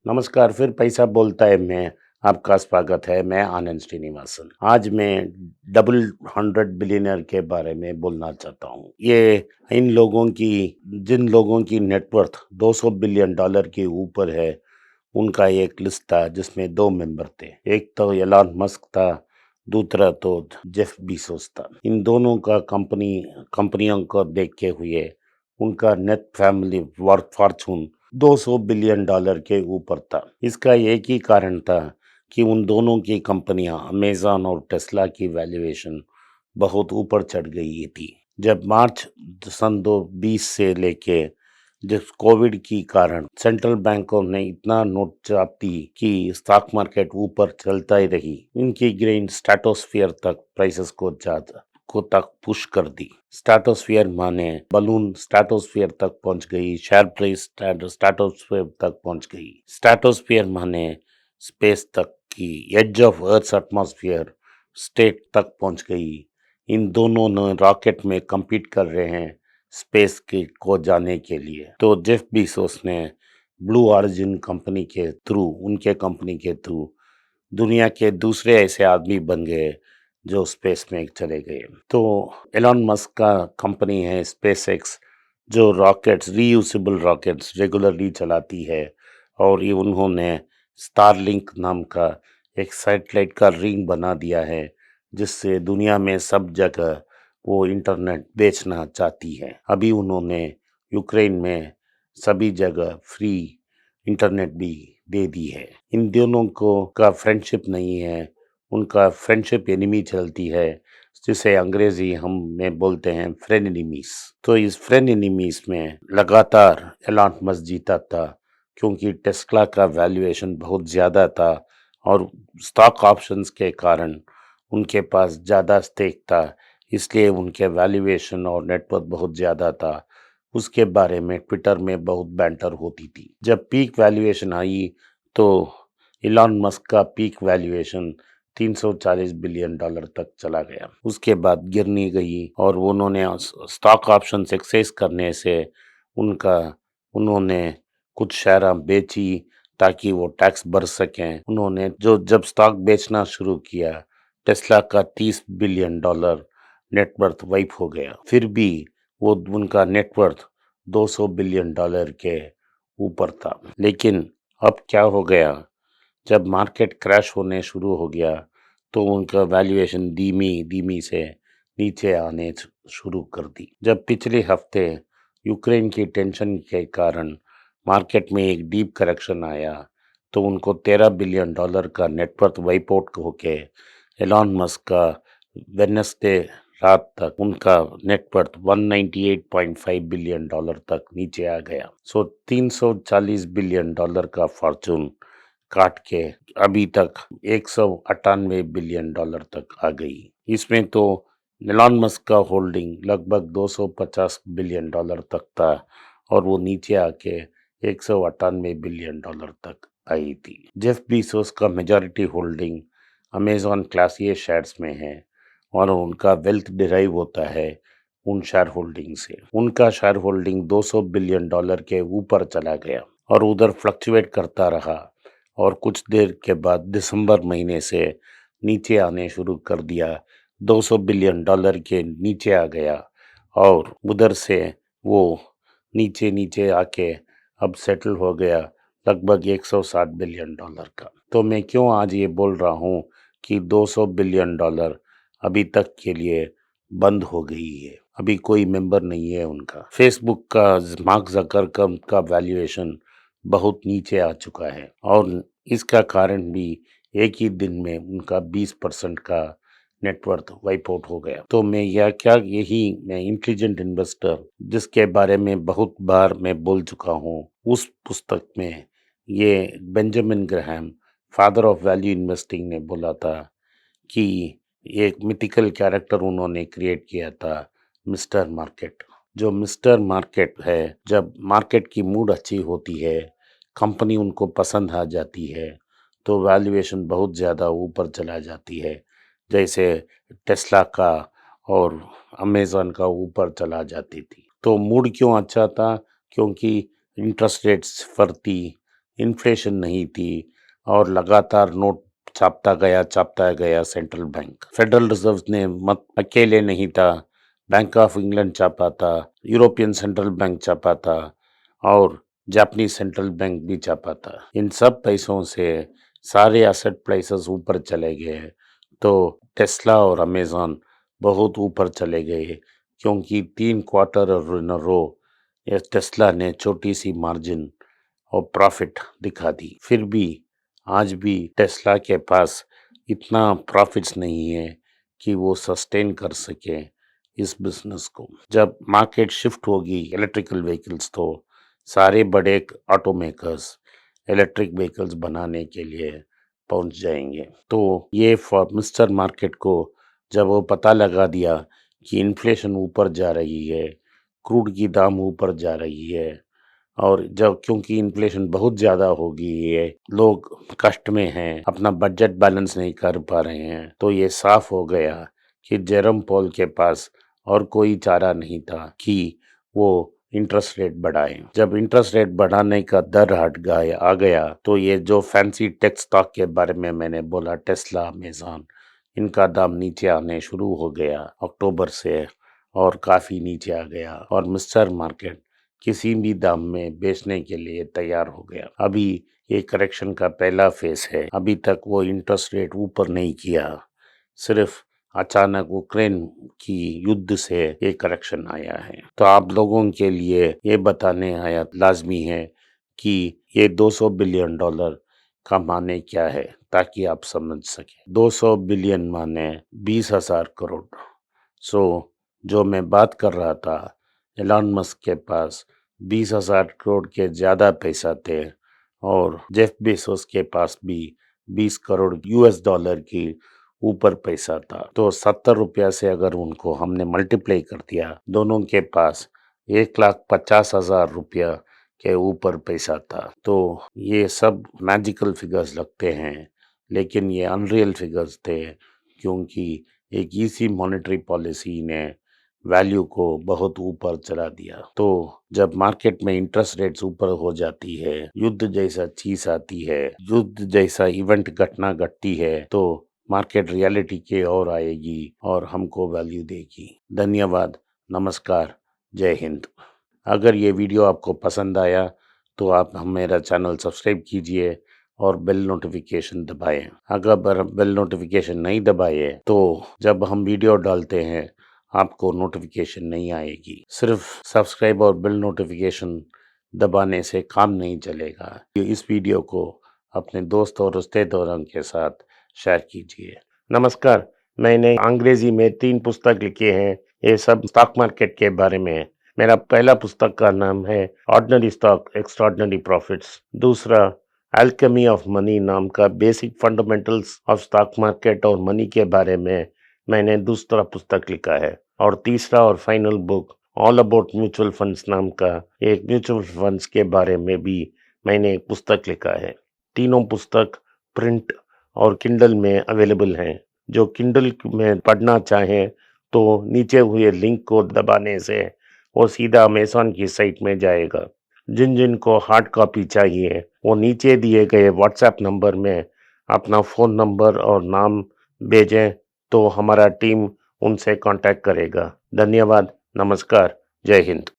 नमस्कार, फिर पैसा बोलता है मैं आपका स्वागत है। मैं आनंद श्रीनिवासन। आज मैं डबल 100 बिलियनर के बारे में बोलना चाहता हूँ। ये इन लोगों की जिन लोगों की नेटवर्थ 200 बिलियन डॉलर के ऊपर है, उनका एक लिस्ट था जिसमें 2 मेंबर थे। एक तो एलन मस्क था, दूसरा तो जेफ बीसोस था। इन दोनों का कंपनियों को देखते हुए उनका net family worth Fortune 200 billion dollar के ऊपर था। इसका एक ही कारण था कि उन दोनों की कंपनियां अमेज़न और टेस्ला की वैल्यूएशन बहुत ऊपर चढ़ गई थी। जब मार्च सन 2020 से लेके जब कोविड की कारण सेंट्रल बैंकों ने इतना नोट चाप दी कि स्टॉक मार्केट ऊपर चलता ही रही, इनकी ग्रेन स्ट्रेटोस्फियर तक प्राइसेस को तक पुश कर दी। स्ट्रेटोस्फियर माने बलून स्ट्रेटोस्फियर तक पहुंच गई, शेयर प्राइस स्ट्रेटोस्फियर तक पहुंच गई। स्ट्रेटोस्फियर माने स्पेस तक की edge of earth atmosphere state तक पहुंच गई। इन दोनों ने रॉकेट में compete कर रहे हैं स्पेस की को जाने के लिए। तो जेफ बीसोस ने ब्लू ऑरिजिन उनके कंपनी के थ्रू दुनिया के दूसरे ऐसे आदमी बन गए जो स्पेस में चले गए। तो एलन मस्क का कंपनी है स्पेस एक्स, जो रीयूजेबल रॉकेट्स रेगुलरली चलाती है, और ये उन्होंने स्टारलिंक नाम का एक सैटेलाइट का रिंग बना दिया है जिससे दुनिया में सब जगह वो इंटरनेट बेचना चाहती है। अभी उन्होंने यूक्रेन में सभी जगह फ्री इंटरनेट भी दे दी है। इन दोनों को का फ्रेंडशिप नहीं है, उनका फ्रेंडशिप एनिमी चलती है, जिसे अंग्रेजी हम में बोलते हैं फ्रेनेमीज। तो इस फ्रेनेमीज में लगातार एलन मस्क जीता था क्योंकि टेस्ला का वैल्यूएशन बहुत ज़्यादा था और स्टॉक ऑप्शंस के कारण उनके पास ज़्यादा स्टेक था, इसलिए उनके वैल्यूएशन और नेटवर्थ बहुत ज़्यादा था। उसके बारे में ट्विटर में बहुत बैंटर होती थी। जब पीक वैल्यूएशन आई तो इलॉन मस्क का पीक वैल्यूएशन 340 बिलियन डॉलर तक चला गया। उसके बाद गिरनी गई और उन्होंने स्टॉक ऑप्शन एक्सेस करने से उन्होंने कुछ शेयर बेची ताकि वो टैक्स भर सकें। उन्होंने जब स्टॉक बेचना शुरू किया, टेस्ला का 30 बिलियन डॉलर नेटवर्थ वाइप हो गया। फिर भी वो उनका नेटवर्थ 200 बिलियन डॉलर के ऊपर था। लेकिन अब क्या हो गया, जब मार्केट क्रैश होने शुरू हो गया तो उनका वैल्यूएशन धीमी धीमी से नीचे आने शुरू कर दी। जब पिछले हफ्ते यूक्रेन की टेंशन के कारण मार्केट में एक डीप करेक्शन आया तो उनको 13 बिलियन डॉलर का नेटवर्थ वाइप आउट होके एलन मस्क का वेडनेसडे रात तक उनका नेटवर्थ 198.5 बिलियन डॉलर तक नीचे आ गया। 340 बिलियन डॉलर का फॉर्चून काट के अभी तक 198 बिलियन डॉलर तक आ गई। इसमें तो एलन मस्क का होल्डिंग लगभग 250 बिलियन डॉलर तक था और वो नीचे आके 198 बिलियन डॉलर तक आई थी। जेफ बीसोस का मेजॉरिटी होल्डिंग अमेज़न क्लास ए शेयर्स में है और उनका वेल्थ डिराइव होता है उन शेयर होल्डिंग से। उनका शेयर होल्डिंग 200 बिलियन डॉलर के ऊपर चला गया और उधर फ्लक्चुएट करता रहा और कुछ देर के बाद दिसंबर महीने से नीचे आने शुरू कर दिया, 200 बिलियन डॉलर के नीचे आ गया और उधर से वो नीचे नीचे आके अब सेटल हो गया लगभग 160 बिलियन डॉलर का। तो मैं क्यों आज ये बोल रहा हूँ कि 200 बिलियन डॉलर अभी तक के लिए बंद हो गई है, अभी कोई मेंबर नहीं है उनका। फेसबुक का मार्क ज़करबर्ग का वैल्यूएशन बहुत नीचे आ चुका है और इसका कारण भी एक ही दिन में उनका 20% का नेटवर्थ वाइप आउट हो गया। तो मैं इंटेलिजेंट इन्वेस्टर जिसके बारे में बहुत बार मैं बोल चुका हूँ, उस पुस्तक में ये Benjamin Graham father of value investing ने बोला था कि एक मिथिकल कैरेक्टर उन्होंने क्रिएट किया था, मिस्टर मार्केट। जो मिस्टर मार्केट है, जब मार्केट की मूड अच्छी होती है, कंपनी उनको पसंद आ जाती है तो वैल्यूएशन बहुत ज़्यादा ऊपर चला जाती है, जैसे टेस्ला का और अमेज़न का ऊपर चला जाती थी। तो मूड क्यों अच्छा था? क्योंकि इंटरेस्ट रेट्स इन्फ्लेशन नहीं थी और लगातार नोट छापता गया सेंट्रल बैंक। फेडरल रिजर्व ने मत अकेले नहीं था, बैंक ऑफ इंग्लैंड छापा था, यूरोपियन सेंट्रल बैंक छापा था और जापानीज सेंट्रल बैंक भी छापा था। इन सब पैसों से सारे एसेट प्राइसेस ऊपर चले गए, तो टेस्ला और अमेज़न बहुत ऊपर चले गए क्योंकि 3 क्वार्टर इन अ रो ये टेस्ला ने छोटी-सी मार्जिन और प्रॉफिट दिखा दी। फिर भी आज भी टेस्ला के पास इतना प्रॉफिट्स नहीं है कि वो सस्टेन कर सके इस बिज़नेस को। जब मार्केट शिफ्ट होगी इलेक्ट्रिकल व्हीकल्स तो सारे बड़े ऑटो मेकर्स इलेक्ट्रिक व्हीकल्स बनाने के लिए पहुंच जाएंगे। तो ये फॉर मिस्टर मार्केट को जब वो पता लगा दिया कि इन्फ्लेशन ऊपर जा रही है, क्रूड की दाम ऊपर जा रही है और जब क्योंकि इन्फ्लेशन बहुत ज़्यादा हो गई है, लोग कष्ट में हैं, अपना बजट बैलेंस नहीं कर पा रहे हैं, तो ये साफ हो गया कि जेरम पॉल के पास और कोई चारा नहीं था कि वो इंटरेस्ट रेट बढ़ाए। जब इंटरेस्ट रेट बढ़ाने का दर आ गया तो ये जो फैंसी टेक स्टॉक के बारे में मैंने बोला, टेस्ला, अमेज़न, इनका दाम नीचे आने शुरू हो गया अक्टूबर से और काफ़ी नीचे आ गया और मिस्टर मार्केट किसी भी दाम में बेचने के लिए तैयार हो गया। अभी ये करेक्शन का पहला फेस है, अभी तक वो इंटरेस्ट रेट ऊपर नहीं किया, सिर्फ अचानक यूक्रेन की युद्ध से ये करेक्शन आया है। तो आप लोगों के लिए ये बताने आया लाजमी है कि ये 200 बिलियन डॉलर का माने क्या है ताकि आप समझ सकें। 200 बिलियन माने 20,000 करोड़। सो जो मैं बात कर रहा था, एलन मस्क के पास 20,000 करोड़ के ज़्यादा पैसा थे और जेफ बेजोस के पास भी 20 करोड़ यूएस डॉलर की ऊपर पैसा था। तो 70 रुपया से अगर उनको हमने मल्टीप्लाई कर दिया, दोनों के पास 1,50,000 रुपया के ऊपर पैसा था। तो ये सब मैजिकल फिगर्स लगते हैं, लेकिन ये अनरियल फिगर्स थे क्योंकि एक ईसी मॉनेटरी पॉलिसी ने वैल्यू को बहुत ऊपर चला दिया। तो जब मार्केट में इंटरेस्ट रेट्स ऊपर हो जाती है, युद्ध जैसा चीज आती है, युद्ध जैसा इवेंट घटना घटती है, तो मार्केट रियलिटी के और आएगी और हमको वैल्यू देगी। धन्यवाद, नमस्कार, जय हिंद। अगर ये वीडियो आपको पसंद आया तो आप मेरा चैनल सब्सक्राइब कीजिए और बेल नोटिफिकेशन दबाएं। अगर बेल नोटिफिकेशन नहीं दबाए तो जब हम वीडियो डालते हैं आपको नोटिफिकेशन नहीं आएगी। सिर्फ सब्सक्राइब और बेल नोटिफिकेशन दबाने से काम नहीं चलेगा। इस वीडियो को अपने दोस्त और रिश्तेदारों के साथ शेयर कीजिए। नमस्कार, मैंने अंग्रेजी में 3 पुस्तक लिखे हैं, ये सब स्टॉक मार्केट के बारे में है। मेरा पहला पुस्तक का नाम है ऑर्डिनरी स्टॉक एक्स्ट्राऑर्डिनरी प्रॉफिट्स। दूसरा अल्केमी ऑफ मनी नाम का basic fundamentals of stock market और मनी के बारे में मैंने दूसरा पुस्तक लिखा है। और तीसरा और final book all about mutual funds नाम का एक म्यूचुअल फंड्स के बारे में भी मैंने एक पुस्तक लिखा है। तीनों पुस्तक प्रिंट और किंडल में अवेलेबल हैं। जो किंडल में पढ़ना चाहें तो नीचे हुए लिंक को दबाने से वो सीधा अमेज़न की साइट में जाएगा। जिन जिन को हार्ड कॉपी चाहिए वो नीचे दिए गए व्हाट्सएप नंबर में अपना फ़ोन नंबर और नाम भेजें तो हमारा टीम उनसे कांटेक्ट करेगा। धन्यवाद, नमस्कार, जय हिंद।